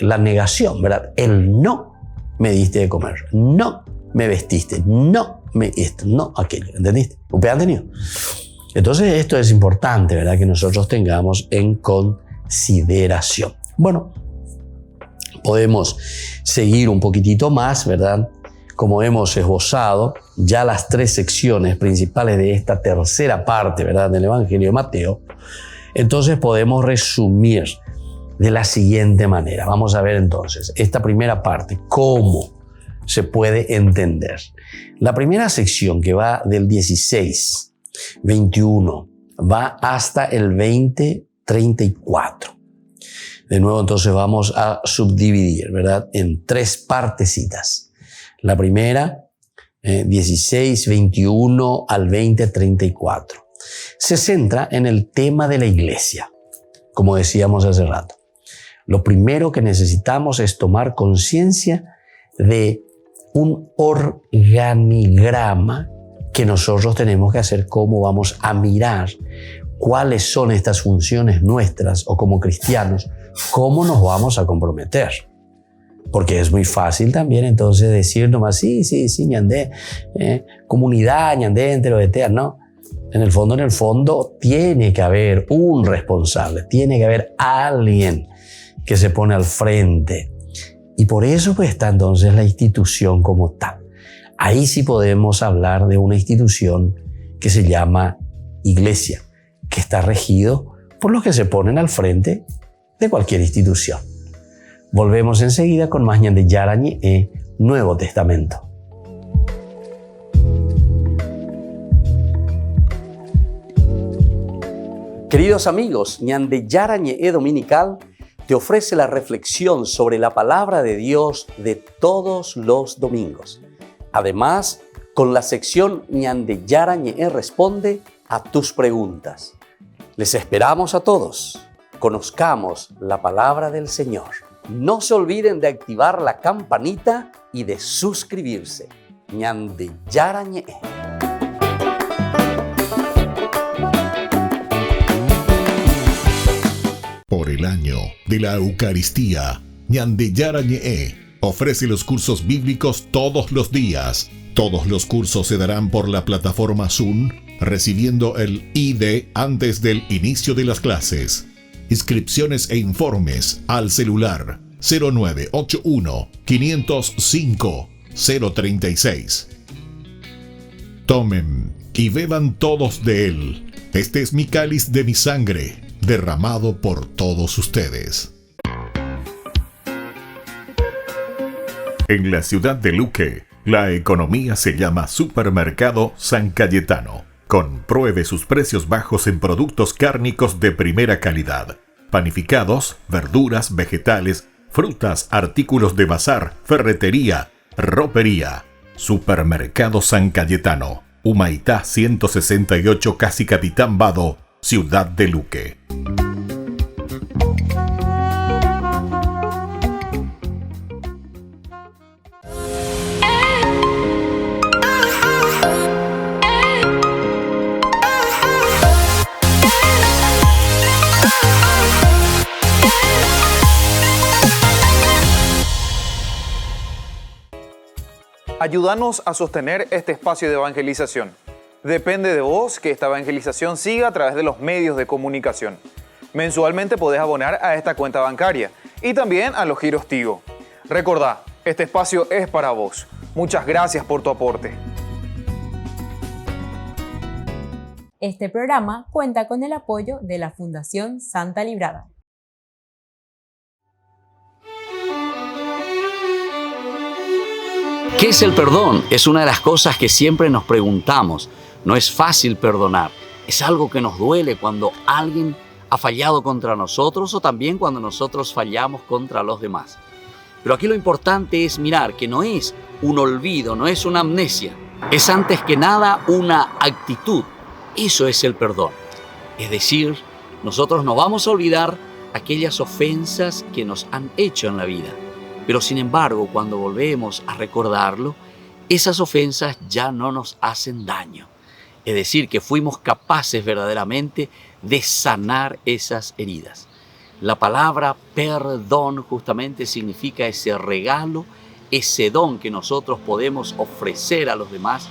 S1: la negación, ¿verdad? El no me diste de comer, no me vestiste, no aquello, ¿entendiste? ¿Ustedes han tenido? Entonces esto es importante, ¿verdad?, que nosotros tengamos en consideración. Bueno, podemos seguir un poquitito más, ¿verdad? Como hemos esbozado ya las 3 secciones principales de esta tercera parte, ¿verdad?, del Evangelio de Mateo. Entonces podemos resumir de la siguiente manera. Vamos a ver entonces esta primera parte, cómo se puede entender. La primera sección, que va del 16, 21, va hasta el 20, 34. De nuevo entonces vamos a subdividir, ¿verdad?, en 3 partecitas. La primera, 16, 21 al 20, 34. Se centra en el tema de la iglesia, como decíamos hace rato. Lo primero que necesitamos es tomar conciencia de un organigrama que nosotros tenemos que hacer, cómo vamos a mirar cuáles son estas funciones nuestras o como cristianos, cómo nos vamos a comprometer. Porque es muy fácil también entonces decir nomás, sí, ñandé, comunidad, ñandé, entero, no. En el fondo tiene que haber un responsable, tiene que haber alguien que se pone al frente. Y por eso pues está entonces la institución como tal. Ahí sí podemos hablar de una institución que se llama iglesia, que está regido por los que se ponen al frente de cualquier institución. Volvemos enseguida con más Ñande Yarañe Nuevo Testamento. Queridos amigos, Ñande Yarañe Dominical te ofrece la reflexión sobre la palabra de Dios de todos los domingos. Además, con la sección Ñande Yarañe responde a tus preguntas. Les esperamos a todos. Conozcamos la palabra del Señor. No se olviden de activar la campanita y de suscribirse. Ñande Yarañe.
S3: Por el año de la Eucaristía, Ñande Yarañe ofrece los cursos bíblicos todos los días. Todos los cursos se darán por la plataforma Zoom, recibiendo el ID antes del inicio de las clases. Inscripciones e informes al celular 0981 505 036. Tomen y beban todos de él. Este es mi cáliz de mi sangre, derramado por todos ustedes. En la ciudad de Luque, la economía se llama Supermercado San Cayetano. Compruebe sus precios bajos en productos cárnicos de primera calidad. Panificados, verduras, vegetales, frutas, artículos de bazar, ferretería, ropería. Supermercado San Cayetano, Humaitá 168, Casi Capitán Vado, Ciudad de Luque.
S5: Ayúdanos a sostener este espacio de evangelización. Depende de vos que esta evangelización siga a través de los medios de comunicación. Mensualmente podés abonar a esta cuenta bancaria y también a los giros Tigo. Recordá, este espacio es para vos. Muchas gracias por tu aporte.
S2: Este programa cuenta con el apoyo de la Fundación Santa Librada.
S1: ¿Qué es el perdón? Es una de las cosas que siempre nos preguntamos. No es fácil perdonar. Es algo que nos duele cuando alguien ha fallado contra nosotros o también cuando nosotros fallamos contra los demás. Pero aquí lo importante es mirar que no es un olvido, no es una amnesia. Es antes que nada una actitud. Eso es el perdón. Es decir, nosotros no vamos a olvidar aquellas ofensas que nos han hecho en la vida. Pero sin embargo, cuando volvemos a recordarlo, esas ofensas ya no nos hacen daño. Es decir, que fuimos capaces verdaderamente de sanar esas heridas. La palabra perdón justamente significa ese regalo, ese don que nosotros podemos ofrecer a los demás,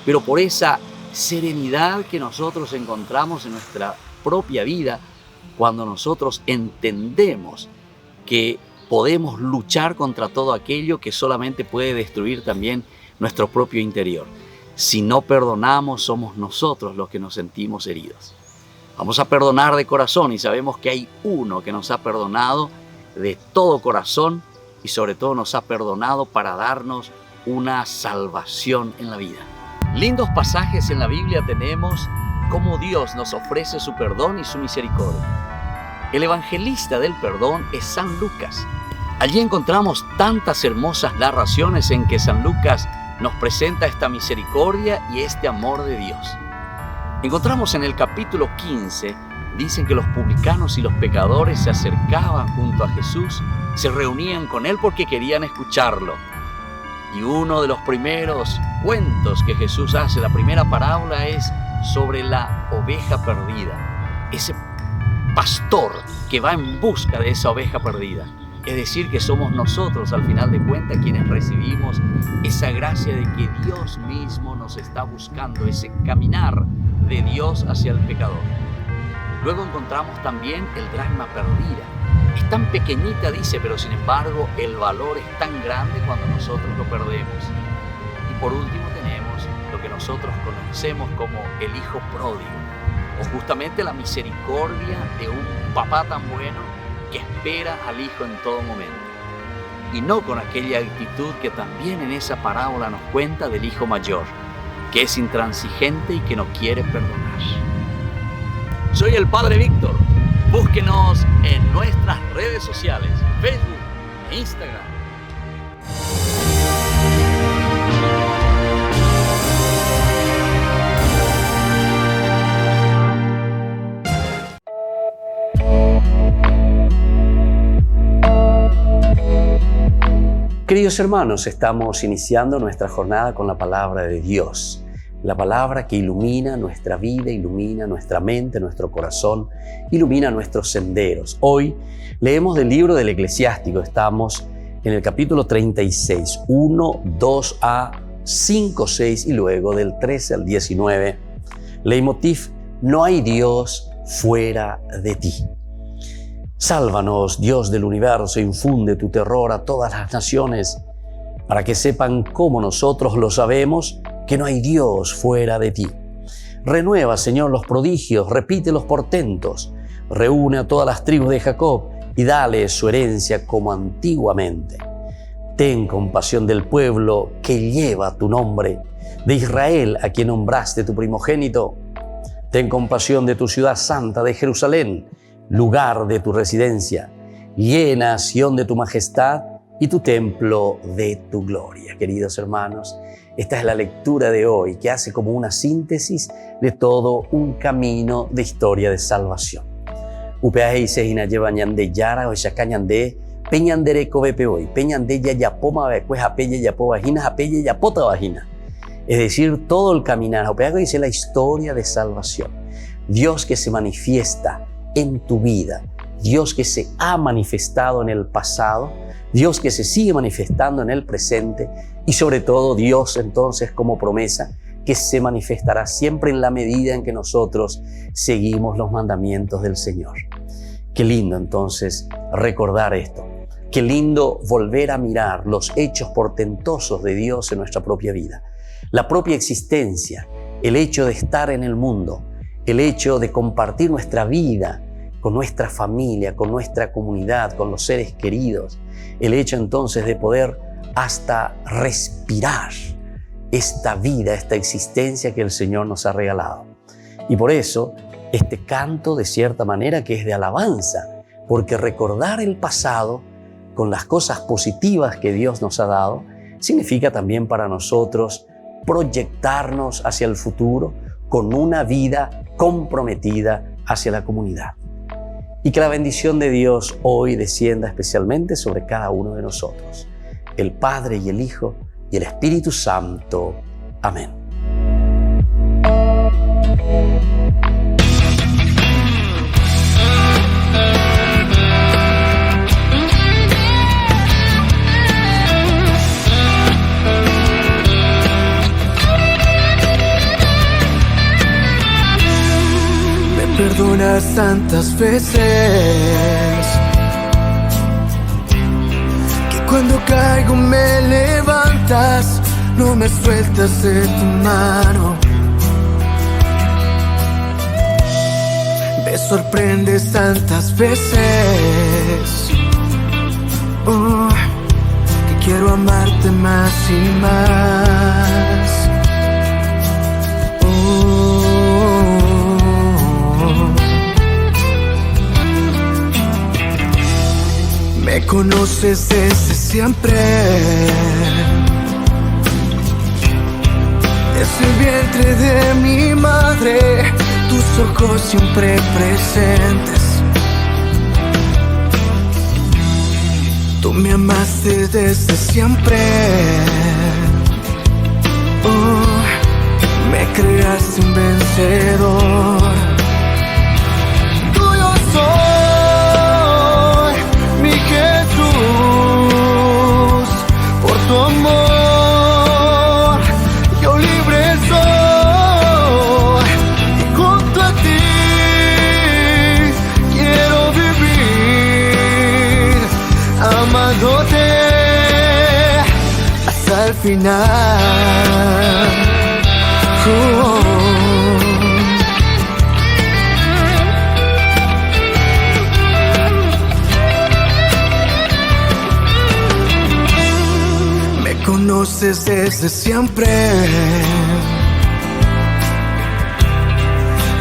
S1: pero por esa serenidad que nosotros encontramos en nuestra propia vida, cuando nosotros entendemos que podemos luchar contra todo aquello que solamente puede destruir también nuestro propio interior. Si no perdonamos, somos nosotros los que nos sentimos heridos. Vamos a perdonar de corazón y sabemos que hay uno que nos ha perdonado de todo corazón y sobre todo nos ha perdonado para darnos una salvación en la vida. Lindos pasajes en la Biblia tenemos cómo Dios nos ofrece su perdón y su misericordia. El evangelista del perdón es San Lucas. Allí encontramos tantas hermosas narraciones en que San Lucas nos presenta esta misericordia y este amor de Dios. Encontramos en el capítulo 15, dicen que los publicanos y los pecadores se acercaban junto a Jesús, se reunían con Él porque querían escucharlo. Y uno de los primeros cuentos que Jesús hace, la primera parábola, es sobre la oveja perdida. Ese pastor que va en busca de esa oveja perdida. Es decir, que somos nosotros al final de cuentas quienes recibimos esa gracia de que Dios mismo nos está buscando, ese caminar de Dios hacia el pecador. Luego encontramos también el dracma perdida. Es tan pequeñita, dice, pero sin embargo el valor es tan grande cuando nosotros lo perdemos. Y por último tenemos lo que nosotros conocemos como el hijo pródigo, o justamente la misericordia de un papá tan bueno que espera al hijo en todo momento. Y no con aquella actitud que también en esa parábola nos cuenta del hijo mayor, que es intransigente y que no quiere perdonar. Soy el Padre Víctor. Búsquenos en nuestras redes sociales, Facebook e Instagram. Queridos hermanos, estamos iniciando nuestra jornada con la palabra de Dios. La palabra que ilumina nuestra vida, ilumina nuestra mente, nuestro corazón, ilumina nuestros senderos. Hoy leemos del libro del Eclesiástico. Estamos en el capítulo 36, 1, 2a, 5, 6 y luego del 13 al 19. Leitmotiv: no hay Dios fuera de ti. Sálvanos, Dios del universo, infunde tu terror a todas las naciones, para que sepan cómo nosotros lo sabemos, que no hay Dios fuera de ti. Renueva, Señor, los prodigios, repite los portentos, reúne a todas las tribus de Jacob y dale su herencia como antiguamente. Ten compasión del pueblo que lleva tu nombre, de Israel a quien nombraste tu primogénito. Ten compasión de tu ciudad santa, de Jerusalén, lugar de tu residencia. Llena Sión de tu majestad y tu templo de tu gloria. Queridos hermanos, esta es la lectura de hoy que hace como una síntesis de todo un camino de historia de salvación. Upeaje sehina llevañande yara o shacañande peñandere cobepe hoy peñande ya yapoma pues apelle yapo vagina apelle yapota vagina. Es decir, todo el caminar. Upeaje dice la historia de salvación. Dios que se manifiesta en tu vida, Dios que se ha manifestado en el pasado, Dios que se sigue manifestando en el presente y sobre todo Dios entonces como promesa que se manifestará siempre en la medida en que nosotros seguimos los mandamientos del Señor. Qué lindo entonces recordar esto. Qué lindo volver a mirar los hechos portentosos de Dios en nuestra propia vida. La propia existencia, el hecho de estar en el mundo, el hecho de compartir nuestra vida con nuestra familia, con nuestra comunidad, con los seres queridos, el hecho entonces de poder hasta respirar esta vida, esta existencia que el Señor nos ha regalado. Y por eso, este canto de cierta manera que es de alabanza, porque recordar el pasado con las cosas positivas que Dios nos ha dado, significa también para nosotros proyectarnos hacia el futuro con una vida comprometida hacia la comunidad. Y que la bendición de Dios hoy descienda especialmente sobre cada uno de nosotros, el Padre y el Hijo y el Espíritu Santo. Amén.
S4: Perdonas tantas veces que cuando caigo me levantas, no me sueltas de tu mano. Me sorprendes tantas veces que quiero amarte más y más. Me conoces desde siempre, desde el vientre de mi madre, tus ojos siempre presentes. Tú me amaste desde siempre, me creaste un vencedor. Tuyo soy, mi Jesús, por tu amor yo libre soy, y junto a ti quiero vivir, amándote hasta el final. Conoces desde siempre,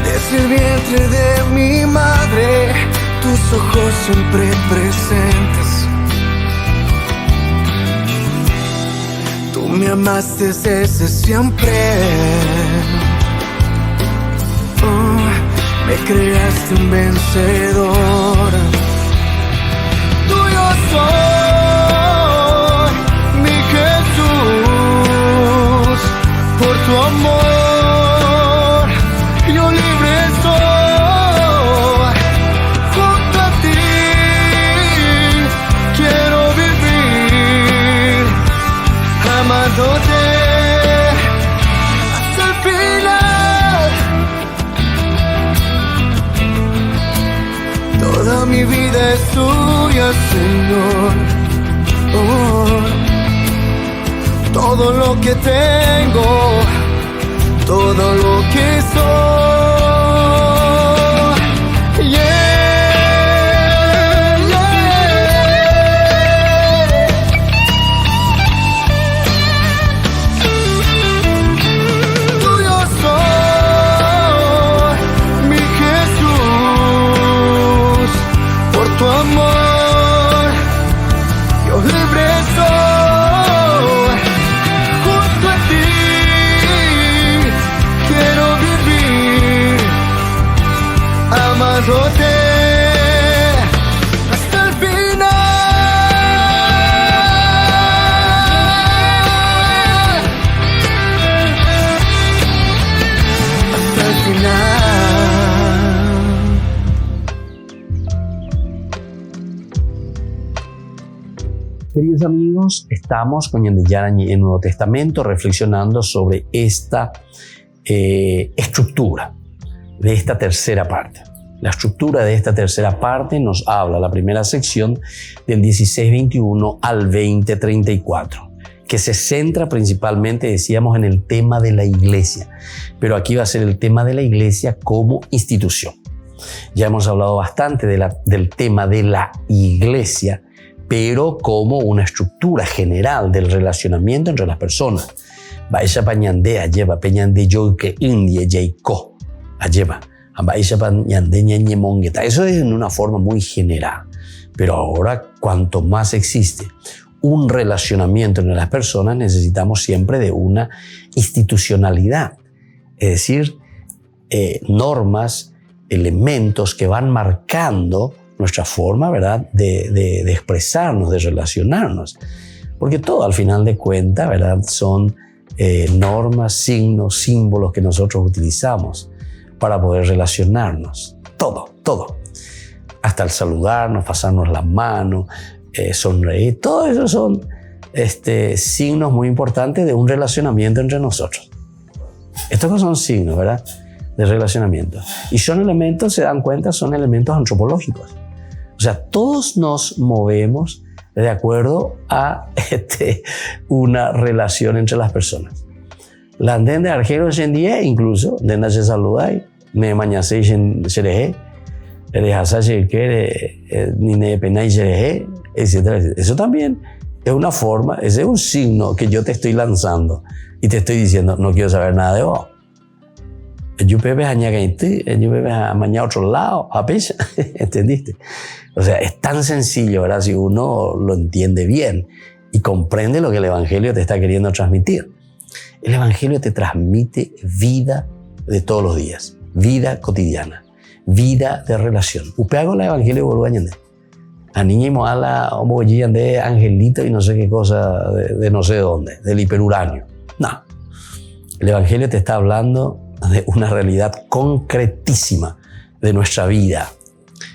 S4: desde el vientre de mi madre, tus ojos siempre presentes. Tú me amaste desde siempre, me creaste un vencedor. Tuyo soy, por tu amor yo libre soy, junto a ti quiero vivir, amándote hasta el final. Toda mi vida es tuya, Señor. Todo lo que tengo, todo lo que soy, yeah, yeah. Tuyo soy, mi Jesús, por tu amor yo libre soy. Amándote hasta el final, hasta el final.
S1: Queridos amigos, estamos con Ñande Yarañe en el Nuevo Testamento reflexionando sobre esta estructura de esta tercera parte. La estructura de esta tercera parte nos habla, la primera sección, del 16:21 al 20:34, que se centra principalmente, decíamos, en el tema de la iglesia. Pero aquí va a ser el tema de la iglesia como institución. Ya hemos hablado bastante del tema de la iglesia, pero como una estructura general del relacionamiento entre las personas. Baisha pañande ayeva peñande yo que indie jaiko ayeva baisha pañande ñeñe mongueta. Eso es en una forma muy general. Pero ahora, cuanto más existe un relacionamiento entre las personas, necesitamos siempre de una institucionalidad, es decir, normas, elementos que van marcando nuestra forma, ¿verdad?, de expresarnos, de relacionarnos. Porque todo, al final de cuentas, ¿verdad?, son normas, signos, símbolos que nosotros utilizamos para poder relacionarnos. Todo. Hasta el saludarnos, pasarnos la mano, sonreír. Todo eso son signos muy importantes de un relacionamiento entre nosotros. Estos son signos, ¿verdad?, de relacionamiento. Y son elementos, se dan cuenta, son elementos antropológicos. O sea, todos nos movemos de acuerdo a una relación entre las personas. La anden de arquero en día, incluso, de nace saludai, me mañase en xereje, etcétera. Eso también es una forma, ese es un signo que yo te estoy lanzando y te estoy diciendo, no quiero saber nada de vos. Yo bebes a ñagaití, yo bebes a mañana otro lado, a pesar, ¿entendiste? O sea, es tan sencillo, ¿verdad? Si uno lo entiende bien y comprende lo que el Evangelio te está queriendo transmitir. El Evangelio te transmite vida de todos los días, vida cotidiana, vida de relación. Upeago el Evangelio vuelvo a añadir. A niña y moala, homo de angelito y no sé qué cosa de no sé dónde, del hiperuranio. No. El Evangelio te está hablando de una realidad concretísima de nuestra vida.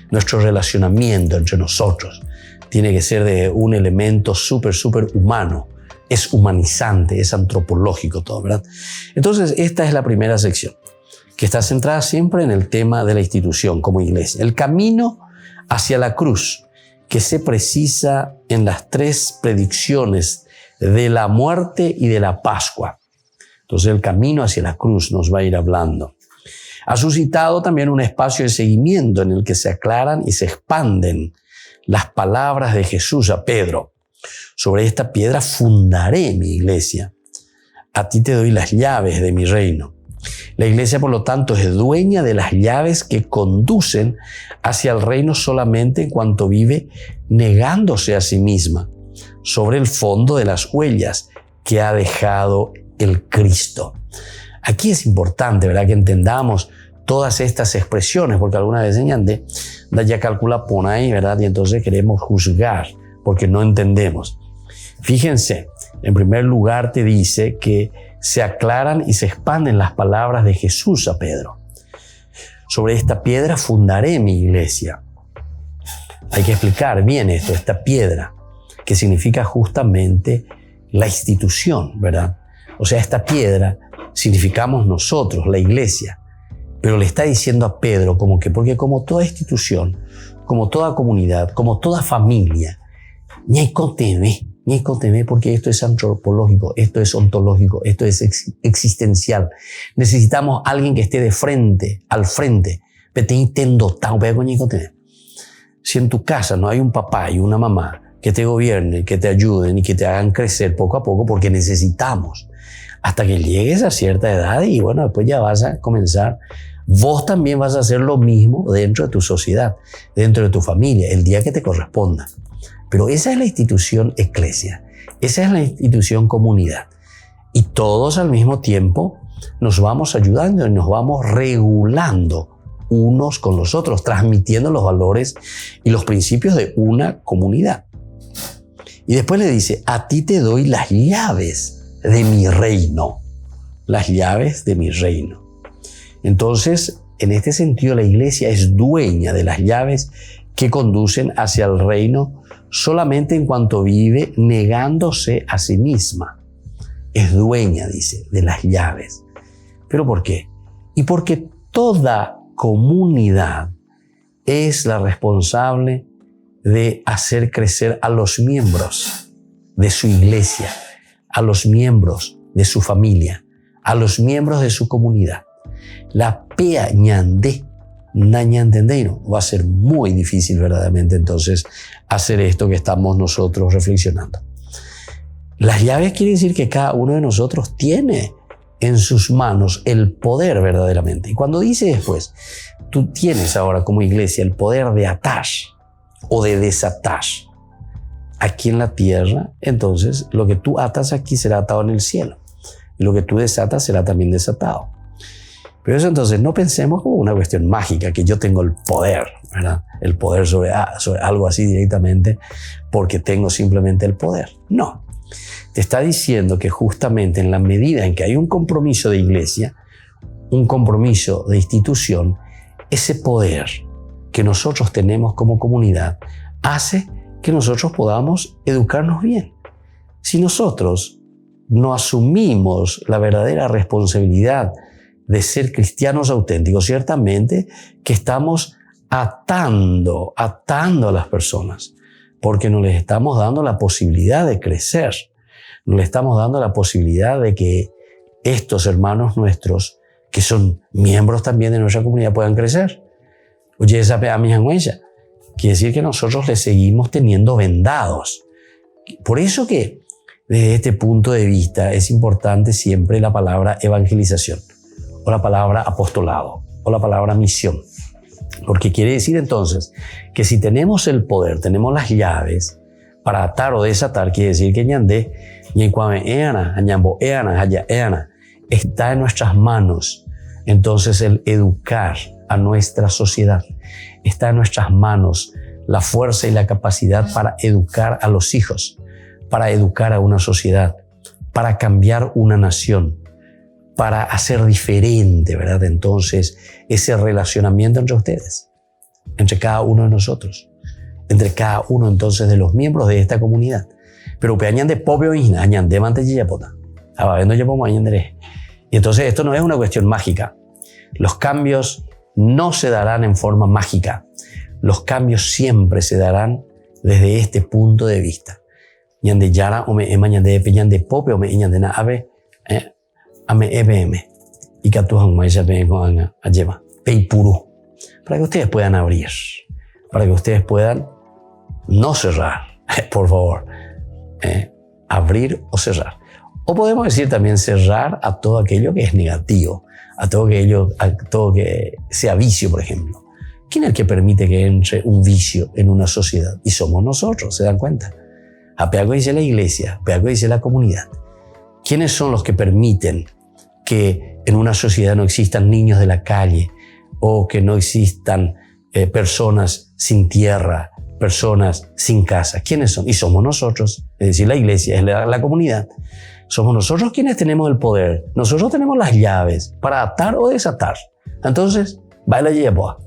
S1: Nuestro relacionamiento entre nosotros tiene que ser de un elemento súper humano. Es humanizante, es antropológico todo, ¿verdad? Entonces, esta es la primera sección, que está centrada siempre en el tema de la institución como iglesia. El camino hacia la cruz, que se precisa en las 3 predicciones de la muerte y de la Pascua. Entonces, el camino hacia la cruz nos va a ir hablando. Ha suscitado también un espacio de seguimiento en el que se aclaran y se expanden las palabras de Jesús a Pedro. Sobre esta piedra fundaré mi iglesia. A ti te doy las llaves de mi reino. La iglesia, por lo tanto, es dueña de las llaves que conducen hacia el reino solamente en cuanto vive negándose a sí misma sobre el fondo de las huellas que ha dejado el Cristo. Aquí es importante, ¿verdad?, que entendamos todas estas expresiones, porque alguna vez señalé, ya calcula por ahí, ¿verdad? Y entonces queremos juzgar porque no entendemos. Fíjense, en primer lugar te dice que se aclaran y se expanden las palabras de Jesús a Pedro. Sobre esta piedra fundaré mi iglesia. Hay que explicar bien esto, esta piedra, que significa justamente la institución, ¿verdad? O sea, esta piedra significamos nosotros, la iglesia. Pero le está diciendo a Pedro como que, porque como toda institución, como toda comunidad, como toda familia, ni hay conteme, porque esto es antropológico, esto es ontológico, esto es existencial. Necesitamos a alguien que esté de frente, al frente. Si en tu casa no hay un papá y una mamá que te gobiernen, que te ayuden y que te hagan crecer poco a poco, porque necesitamos hasta que llegues a cierta edad y bueno, después ya vas a comenzar. Vos también vas a hacer lo mismo dentro de tu sociedad, dentro de tu familia, el día que te corresponda. Pero esa es la institución eclesia, esa es la institución comunidad. Y todos al mismo tiempo nos vamos ayudando y nos vamos regulando unos con los otros, transmitiendo los valores y los principios de una comunidad. Y después le dice, a ti te doy las llaves de mi reino. Las llaves de mi reino. Entonces, en este sentido, la iglesia es dueña de las llaves que conducen hacia el reino solamente en cuanto vive negándose a sí misma. Es dueña, dice, de las llaves. ¿Pero por qué? Y porque toda comunidad es la responsable de hacer crecer a los miembros de su iglesia, a los miembros de su familia, a los miembros de su comunidad. La pea ñandé nañantendeino. Va a ser muy difícil verdaderamente entonces hacer esto que estamos nosotros reflexionando. Las llaves quiere decir que cada uno de nosotros tiene en sus manos el poder verdaderamente. Y cuando dice después, tú tienes ahora como iglesia el poder de atar o de desatar aquí en la tierra, entonces lo que tú atas aquí será atado en el cielo. Y lo que tú desatas será también desatado. Pero eso entonces no pensemos como una cuestión mágica, que yo tengo el poder, ¿verdad? El poder sobre algo así directamente porque tengo simplemente el poder. No. Te está diciendo que justamente en la medida en que hay un compromiso de iglesia, un compromiso de institución, ese poder que nosotros tenemos como comunidad hace que nosotros podamos educarnos bien. Si nosotros no asumimos la verdadera responsabilidad de ser cristianos auténticos, ciertamente que estamos atando a las personas, porque no les estamos dando la posibilidad de crecer, no les estamos dando la posibilidad de que estos hermanos nuestros, que son miembros también de nuestra comunidad, puedan crecer. Oye, esa a mi huella. Quiere decir que nosotros les seguimos teniendo vendados. Por eso que desde este punto de vista es importante siempre la palabra evangelización, o la palabra apostolado, o la palabra misión. Porque quiere decir entonces que si tenemos el poder, tenemos las llaves para atar o desatar, quiere decir que está en nuestras manos. Entonces el educar a nuestra sociedad, está en nuestras manos la fuerza y la capacidad para educar a los hijos, para educar a una sociedad, para cambiar una nación, para hacer diferente, ¿verdad? Entonces, ese relacionamiento entre ustedes, entre cada uno de nosotros, entre cada uno entonces de los miembros de esta comunidad. Pero que añan de popio y añan de mantellillapota. Y entonces esto no es una cuestión mágica. Los cambios no se darán en forma mágica. Los cambios siempre se darán desde este punto de vista. Ñande yara o me emañande peñande popio o me ñande na ave ame EBM y que tú ya vengan a llevar peipuru para que ustedes puedan abrir, para que ustedes puedan no cerrar, por favor, abrir o cerrar. O podemos decir también cerrar a todo aquello que es negativo, a todo que sea vicio, por ejemplo. ¿Quién es el que permite que entre un vicio en una sociedad? Y somos nosotros, ¿se dan cuenta? Apeago dice la iglesia, apeago dice la comunidad. ¿Quiénes son los que permiten que en una sociedad no existan niños de la calle o que no existan personas sin tierra, personas sin casa? ¿Quiénes son? Y somos nosotros, es decir, la iglesia, es la comunidad. Somos nosotros quienes tenemos el poder. Nosotros tenemos las llaves para atar o desatar. Entonces, baila yepoa.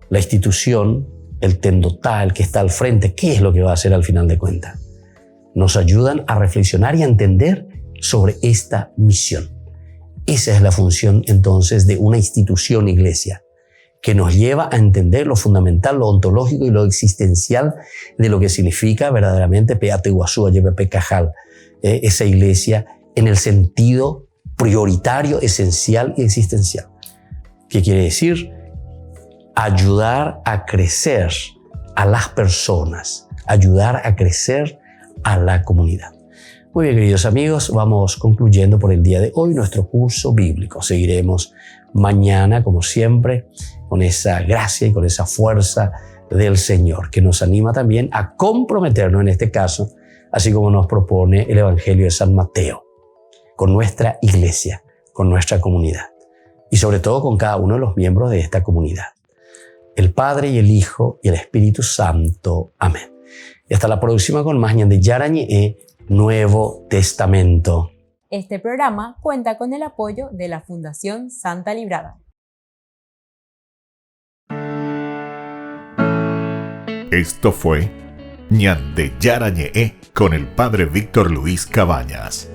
S1: La institución, el tendotal que está al frente, ¿qué es lo que va a hacer al final de cuentas? Nos ayudan a reflexionar y a entender sobre esta misión. Esa es la función entonces de una institución iglesia, que nos lleva a entender lo fundamental, lo ontológico y lo existencial de lo que significa verdaderamente Peateguazú, Yepepe Cajal, esa iglesia en el sentido prioritario, esencial y existencial. ¿Qué quiere decir? Ayudar a crecer a las personas, ayudar a crecer a la comunidad. Muy bien, queridos amigos, vamos concluyendo por el día de hoy nuestro curso bíblico. Seguiremos mañana, como siempre, con esa gracia y con esa fuerza del Señor, que nos anima también a comprometernos en este caso, así como nos propone el Evangelio de San Mateo, con nuestra iglesia, con nuestra comunidad y sobre todo con cada uno de los miembros de esta comunidad. El Padre y el Hijo y el Espíritu Santo. Amén. Y hasta la próxima con más de Yarañe, Nuevo Testamento.
S2: Este programa cuenta con el apoyo de la Fundación Santa Librada.
S3: Esto fue Ñande Yarañe con el Padre Víctor Luis Cabañas.